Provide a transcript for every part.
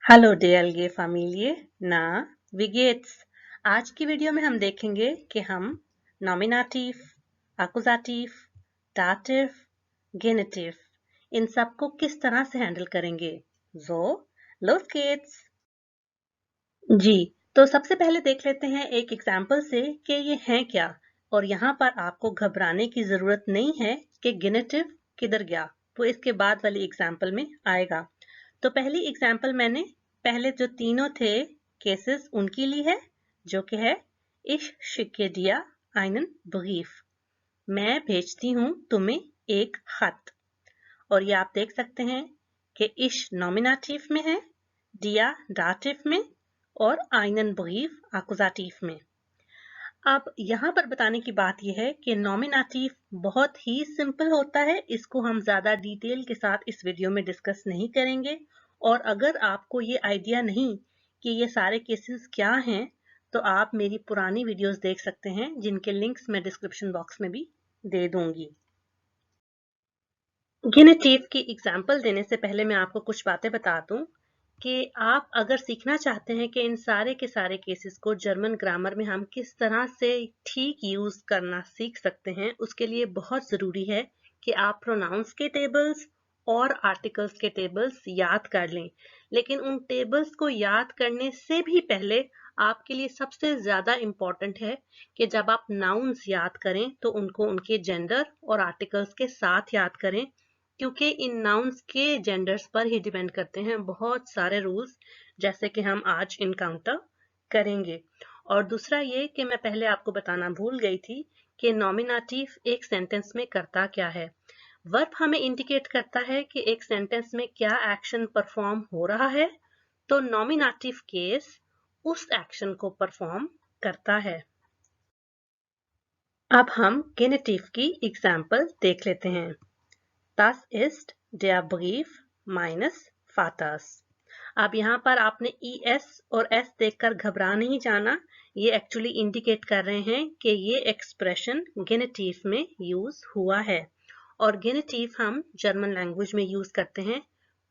Hello DLG family ना widgets. आज की वीडियो में हम देखेंगे कि हम नॉमिनेटिव, अकुजाटिव, दाटिव, गेनेटिव इन सब को किस तरह से हैंडल करेंगे। जो लोस किड्स जी, तो सबसे पहले देख लेते हैं एक एग्जाम्पल से कि ये हैं क्या। और यहाँ पर आपको घबराने की जरूरत नहीं है कि गेनेटिव किधर गया, वो इसके बाद वाली एग्जाम्पल में आएगा। तो पहली एग्जाम्पल मैंने पहले जो तीनों थे केसेस उनकी ली है, जो कि है इश शिके दिया einen Brief, मैं भेजती हूँ तुम्हें एक खत। और ये आप देख सकते हैं कि इश नॉमिनेटिव में है, दिया दाटिव में और einen Brief आकुजाटिव में। अब यहाँ पर बताने की बात यह है कि नॉमिनेटिव बहुत ही सिंपल होता है, इसको हम ज्यादा डिटेल के साथ इस वीडियो में डिस्कस नहीं करेंगे। और अगर आपको ये आइडिया नहीं कि ये सारे केसेस क्या हैं, तो आप मेरी पुरानी वीडियोस देख सकते हैं जिनके लिंक्स मैं डिस्क्रिप्शन बॉक्स में भी दे दूंगी। गेनेटिव की एग्जाम्पल देने से पहले मैं आपको कुछ बातें बता दूं कि आप अगर सीखना चाहते हैं कि इन सारे के सारे केसेस को जर्मन ग्रामर में हम किस तरह से ठीक यूज करना सीख सकते हैं, उसके लिए बहुत जरूरी है कि आप प्रोनाउंस के टेबल्स और आर्टिकल्स के टेबल्स याद कर लें। लेकिन उन टेबल्स को याद करने से भी पहले आपके लिए सबसे ज्यादा इम्पोर्टेंट है कि जब आप नाउन्स याद करें तो उनको उनके जेंडर और आर्टिकल्स के साथ याद करें, क्योंकि इन नाउन्स के जेंडर्स पर ही डिपेंड करते हैं बहुत सारे रूल्स, जैसे कि हम आज इनकाउंटर करेंगे। और दूसरा ये कि मैं पहले आपको बताना भूल गई थी कि नॉमिनेटिव एक सेंटेंस में करता क्या है। वर्ब हमें इंडिकेट करता है कि एक सेंटेंस में क्या एक्शन परफॉर्म हो रहा है, तो नॉमिनेटिव केस उस एक्शन को परफॉर्म करता है। अब हम गेनेटिव की एग्जाम्पल देख लेते हैं। Das ist der Brief meines Vaters। अब यहाँ पर आपने ES और S देखकर घबरा नहीं जाना, ये एक्चुअली इंडिकेट कर रहे हैं कि ये एक्सप्रेशन गेनेटिव में यूज हुआ है। और गेनेटिव हम जर्मन लैंग्वेज में यूज करते हैं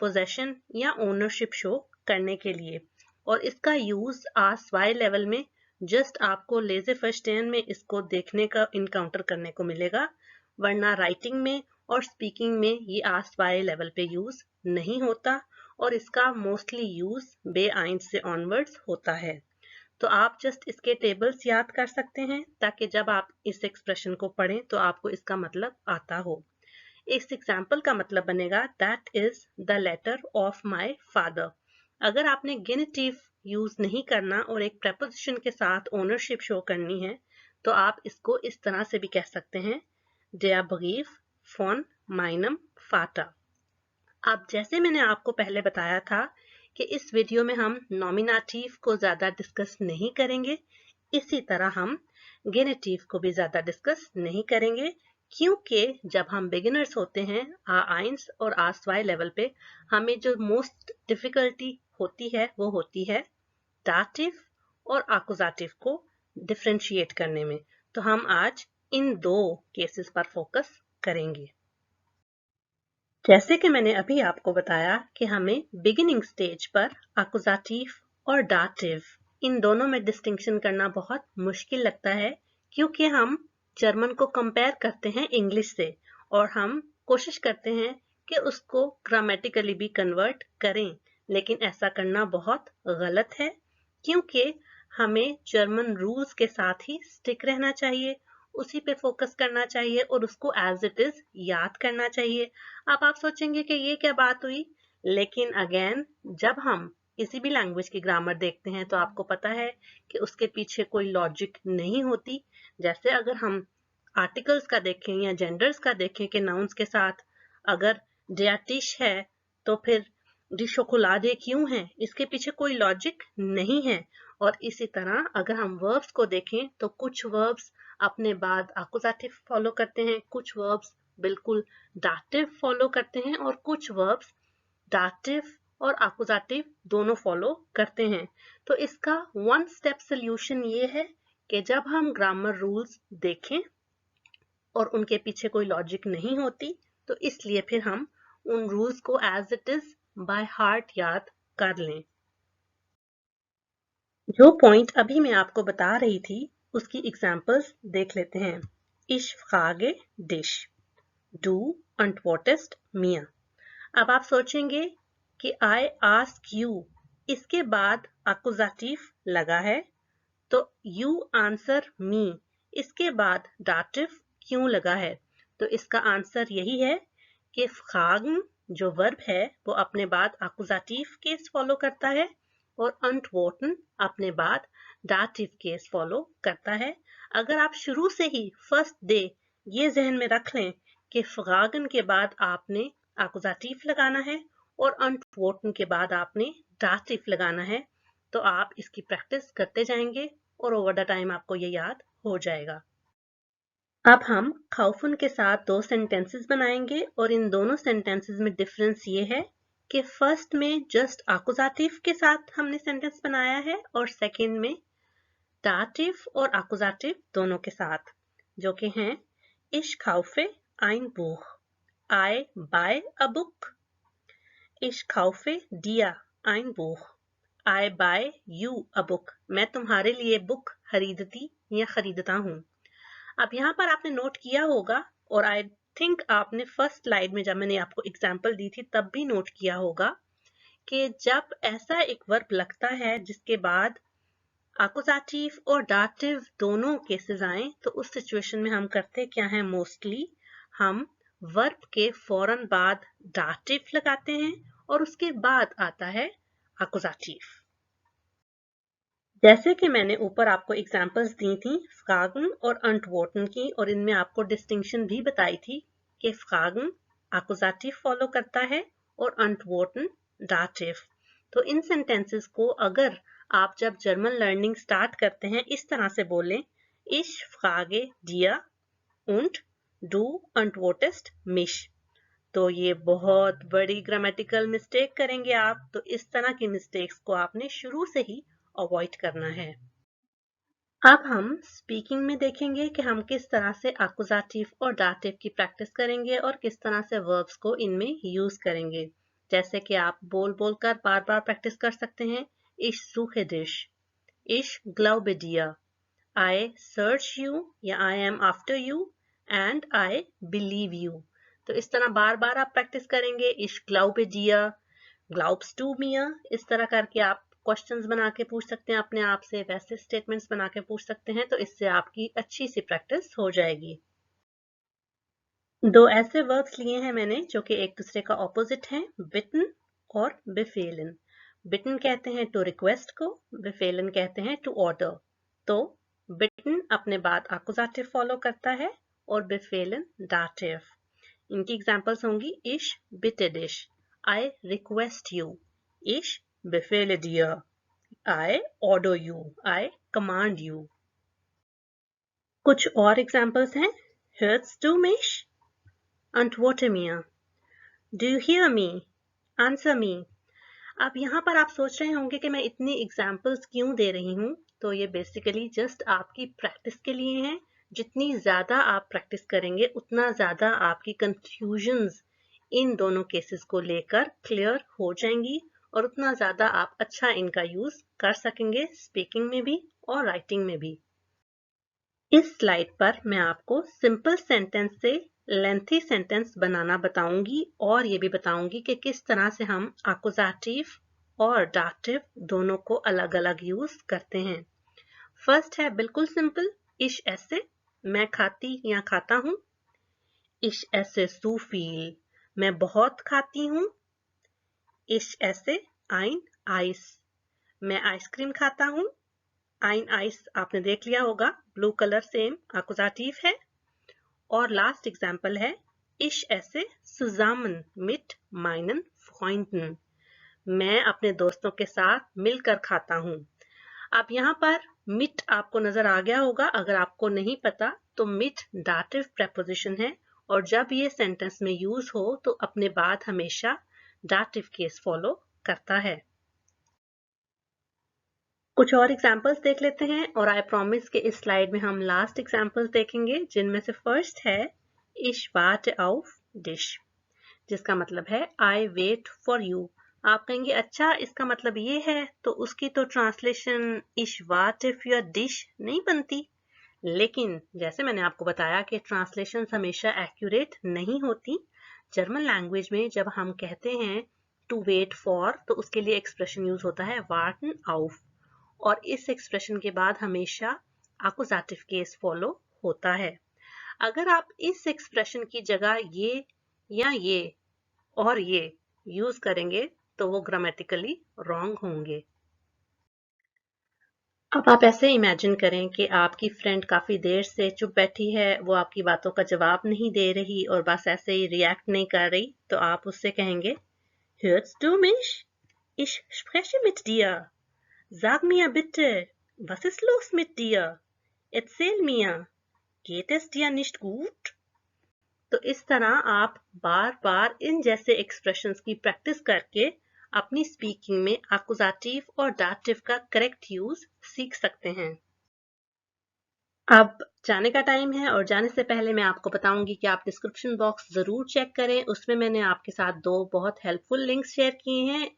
पोजेशन या ओनरशिप शो करने के लिए। और इसका यूज आस वाई लेवल में जस्ट आपको लेजे फर्स्टेन में इसको देखने का इनकाउंटर करने को मिलेगा, वरना राइटिंग में और स्पीकिंग में ये आस वाई लेवल पे यूज नहीं होता। और इसका मोस्टली यूज बे आइंस से ऑनवर्ड्स होता है। तो आप जस्ट इसके टेबल्स याद कर सकते हैं ताकि जब आप इस एक्सप्रेशन को पढ़ें तो आपको इसका मतलब आता हो। इस एग्जाम्पल का मतलब बनेगा that is the letter of my father. अगर आपने गेनेटिव यूज नहीं करना और एक प्रेपोजिशन के साथ ओनरशिप शो करनी है, तो आप इसको इस तरह से भी कह सकते हैं Der Brief von meinem Vater। अब जैसे मैंने आपको पहले बताया था कि इस वीडियो में हम नॉमिनेटिव को ज्यादा डिस्कस नहीं करेंगे, इसी तरह हम गेनेटिव को भी ज्यादा डिस्कस नहीं करेंगे, क्योंकि जब हम बिगिनर्स होते हैं आइंस और आस्वाई लेवल पे, हमें जो मोस्ट डिफिकल्टी होती है वो होती है दाटिव और आकुजाटिव को डिफरेंशिएट करने में। तो हम आज इन दो केसेस पर फोकस करेंगे। जैसे कि मैंने अभी आपको बताया कि हमें बिगिनिंग स्टेज पर आकुजाटिव और दाटिव इन दोनों में डिस्टिंक्शन करना बहुत मुश्किल लगता है, क्योंकि हम जर्मन को कंपेयर करते हैं इंग्लिश से और हम कोशिश करते हैं कि उसको ग्रामेटिकली भी कन्वर्ट करें। लेकिन ऐसा करना बहुत गलत है, क्योंकि हमें जर्मन रूल्स के साथ ही स्टिक रहना चाहिए, उसी पे फोकस करना चाहिए और उसको एज इट इज याद करना चाहिए। अब आप सोचेंगे कि ये क्या बात हुई, लेकिन अगेन जब हम किसी भी लैंग्वेज की ग्रामर देखते हैं तो आपको पता है कि उसके पीछे कोई लॉजिक नहीं होती। जैसे अगर हम आर्टिकल्स का देखें या जेंडर्स का देखें कि नाउन्स के साथ अगर डिश है तो फिर डिशोकोलादे क्यों है, इसके पीछे कोई लॉजिक नहीं है। और इसी तरह अगर हम वर्ब्स को देखें तो कुछ वर्ब्स अपने बाद आकुजाटिव फॉलो करते हैं, कुछ वर्ब्स बिल्कुल दाटिव फॉलो करते हैं और कुछ वर्ब्स दाटिव और आकुजाटिव दोनों फॉलो करते हैं। तो इसका वन स्टेप सोल्यूशन ये है कि जब हम ग्रामर रूल्स देखें और उनके पीछे कोई लॉजिक नहीं होती, तो इसलिए फिर हम उन रूल्स को as it is by heart याद कर लें। जो पॉइंट अभी मैं आपको बता रही थी उसकी एग्जांपल्स देख लेते हैं। Ich frage dich, du antwortest mir। अब आप सोचेंगे कि I ask you, इसके बाद accusative लगा है, तो you answer me, इसके बाद dative क्यों लगा है? तो इसका आंसर यही है कि fragen जो वर्ब है वो अपने बाद accusative केस फॉलो करता है और antworten अपने बाद dative केस फॉलो करता है। अगर आप शुरू से ही फर्स्ट डे ये जहन में रख लें कि fragen के बाद आपने accusative लगाना है और antworten के बाद आपने dative लगाना है, तो आप इसकी प्रैक्टिस करते जाएंगे और ओवर द टाइम आपको ये याद हो जाएगा। अब हम खाउफन के साथ दो सेंटेंसेस बनाएंगे और इन दोनों सेंटेंसेस में डिफरेंस ये है कि फर्स्ट में जस्ट आकुजाटिव के साथ हमने सेंटेंस बनाया है और सेकंड में दाटिव और आकुजाटिव दोनों के साथ, जो कि हैं Ich kaufe ein Buch, I buy a book, Ich kaufe dir ein Buch, I buy you a book, मैं तुम्हारे लिए बुक खरीदती या खरीदता हूँ। अब यहाँ पर आपने नोट किया होगा और आई थिंक आपने फर्स्ट स्लाइड में जब मैंने आपको एग्जांपल दी थी तब भी नोट किया होगा कि जब ऐसा एक वर्ब लगता है जिसके बाद आकुजाटिव और डाटिव दोनों केसेस आए, तो उस सिचुएशन में हम करते क्या है, मोस्टली हम वर्ब के फौरन बाद डाटिव लगाते हैं और उसके बाद आता है आकुजाटिव। जैसे कि मैंने ऊपर आपको एग्जांपल्स दी थी फ्रागन और अंटवोर्टन की, और इनमें आपको डिस्टिंक्शन भी बताई थी कि फ्रागन आकुजाटिव फॉलो करता है और अंटवोर्टन डाटिव। तो इन सेंटेंसेस को अगर आप जब जर्मन लर्निंग स्टार्ट करते हैं इस तरह से बोलें, Ich frage dir und du antwortest mich, तो ये बहुत बड़ी ग्रामेटिकल मिस्टेक करेंगे आप। तो इस तरह की मिस्टेक्स को आपने शुरू से ही अवॉइड करना है। अब हम स्पीकिंग में देखेंगे कि हम किस तरह से आकुजाटिव और डाटिव की प्रैक्टिस करेंगे और किस तरह से वर्ब्स को इनमें यूज करेंगे। जैसे कि आप बोल बोल कर बार बार प्रैक्टिस कर सकते हैं। Ich suche dich, Ich glaube dir, I search you या I am after you and I believe you। तो इस तरह बार बार आप प्रैक्टिस करेंगे। Ich glaube dir, glaubst du mir, इस तरह करके आप क्वेश्चंस बना के पूछ सकते हैं अपने आप से, वैसे स्टेटमेंट्स बना के पूछ सकते हैं, तो इससे आपकी अच्छी सी प्रैक्टिस हो जाएगी। दो ऐसे वर्ब्स लिए हैं मैंने जो कि एक दूसरे का ऑपोजिट हैं, बिटन और बेफेलन। बिटन कहते हैं टू रिक्वेस्ट को, बेफेलन कहते हैं टू ऑर्डर। तो बिटन अपने बाद आकुजाटिव फॉलो करता है और बेफेलन डाटिव। इनकी एग्जांपल्स होंगी Ich bitte dich, I request you, Ich befehle dir, I order you, I command you। कुछ और एग्जांपल्स हैं। Hörst du mich? Antworte mir। Do you hear me? Answer me। अब यहाँ पर आप सोच रहे होंगे कि मैं इतनी एग्जांपल्स क्यों दे रही हूँ, तो ये बेसिकली जस्ट आपकी प्रैक्टिस के लिए हैं। जितनी ज़्यादा आप प्रैक्टिस करेंगे उतना ज़्यादा आपकी कंफ्यूजन्स इन दोनों केसेस को लेकर क्लियर हो जाएंगी और उतना ज़्यादा आप अच्छा इनका यूज़ कर सकेंगे स्पीकिंग में भी और राइटिंग में भी। इस स्लाइड पर मैं आपको सिंपल सेंटेंस से लेंथी सेंटेंस बनाना बताऊंगी और ये भी बताऊंगी कि किस तरह से हम आकुजाटिव और डाटिव दोनों को अलग अलग यूज करते हैं। फर्स्ट है बिल्कुल सिंपल, Ich esse, मैं खाती या खाता हूँ। Ich esse so viel, मैं बहुत खाती हूँ। Ich esse ein Eis, मैं आइसक्रीम खाता हूँ। ein Eis आपने देख लिया होगा, ब्लू कलर सेम आकुजाटिव है। और लास्ट एग्जाम्पल है Ich esse zusammen mit meinen Freunden, मैं अपने दोस्तों के साथ मिलकर खाता हूँ। अब यहाँ पर mit आपको नजर आ गया होगा, अगर आपको नहीं पता तो mit डाटिव प्रेपोजिशन है और जब ये सेंटेंस में यूज हो तो अपने बाद हमेशा डाटिव केस फॉलो करता है। कुछ और एग्जाम्पल्स देख लेते हैं और आई प्रॉमिस कि इस स्लाइड में हम लास्ट एग्जाम्पल्स देखेंगे, जिनमें से फर्स्ट है Ich warte auf dich, जिसका मतलब है I wait for you, आप कहेंगे अच्छा इसका मतलब ये है, तो उसकी तो ट्रांसलेशन इश वाट इफ योर डिश नहीं बनती। लेकिन जैसे मैंने आपको बताया कि ट्रांसलेशन हमेशा एक्यूरेट नहीं होती। जर्मन लैंग्वेज में जब हम कहते हैं टू वेट फॉर, तो उसके लिए एक्सप्रेशन यूज होता है वार्टन आउफ, और इस एक्सप्रेशन के बाद हमेशा आकुजाटिव केस फॉलो होता है। अगर आप इस एक्सप्रेशन की जगह ये या ये और ये यूज करेंगे तो वो ग्रामेटिकली रॉन्ग होंगे। अब आप ऐसे इमेजिन करें कि आपकी फ्रेंड काफी देर से चुप बैठी है, वो आपकी बातों का जवाब नहीं दे रही और बस ऐसे ही रिएक्ट नहीं कर रही, तो आप उससे कहेंगे Hörst du mich? Ich spreche mit dir. Sag mir bitte, was ist los mit dir? Erzähl mir, geht es dir nicht gut? तो इस तरह आप बार बार इन जैसे एक्सप्रेशंस की प्रैक्टिस करके अपनी स्पीकिंग में एक्यूजेटिव और डाटिव का करेक्ट यूज सीख सकते हैं। अब जाने का टाइम है और जाने से पहले मैं आपको बताऊंगी कि आप डिस्क्रिप्शन बॉक्स जरूर चेक करें, उसमें मैंने आपके साथ 2 बहुत हेल्पफुल लिंक्स शेयर किए हैं।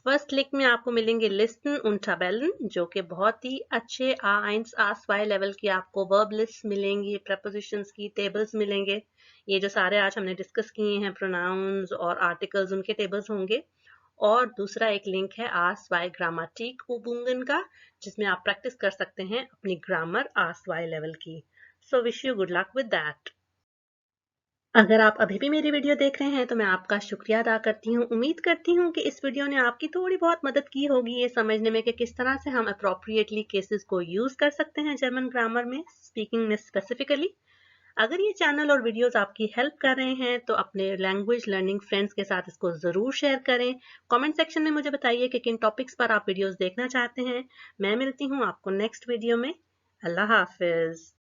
फर्स्ट लिंक में आपको मिलेंगे लिस्टन und tabellen, जो कि बहुत ही अच्छे A1 A2 लेवल की आपको वर्ब लिस्ट मिलेंगी, prepositions की टेबल्स मिलेंगे। ये जो सारे आज हमने डिस्कस किए हैं प्रोनाउंस और आर्टिकल्स, उनके टेबल्स होंगे। और दूसरा एक लिंक है A2 ग्रामेटिक Übungen का, जिसमें आप प्रैक्टिस कर सकते हैं अपनी ग्रामर A2 लेवल की। So wish you good luck with that. अगर आप अभी भी मेरी वीडियो देख रहे हैं तो मैं आपका शुक्रिया अदा करती हूँ। उम्मीद करती हूँ कि इस वीडियो ने आपकी थोड़ी बहुत मदद की होगी ये समझने में कि किस तरह से हम अप्रोप्रिएटली केसेस को यूज कर सकते हैं जर्मन ग्रामर में, स्पीकिंग में स्पेसिफिकली। अगर ये चैनल और वीडियोस आपकी हेल्प कर रहे हैं तो अपने लैंग्वेज लर्निंग फ्रेंड्स के साथ इसको जरूर शेयर करें। कमेंट सेक्शन में मुझे बताइए कि किन टॉपिक्स पर आप वीडियोस देखना चाहते हैं। मैं मिलती हूँ आपको नेक्स्ट वीडियो में। अल्लाह हाफिज।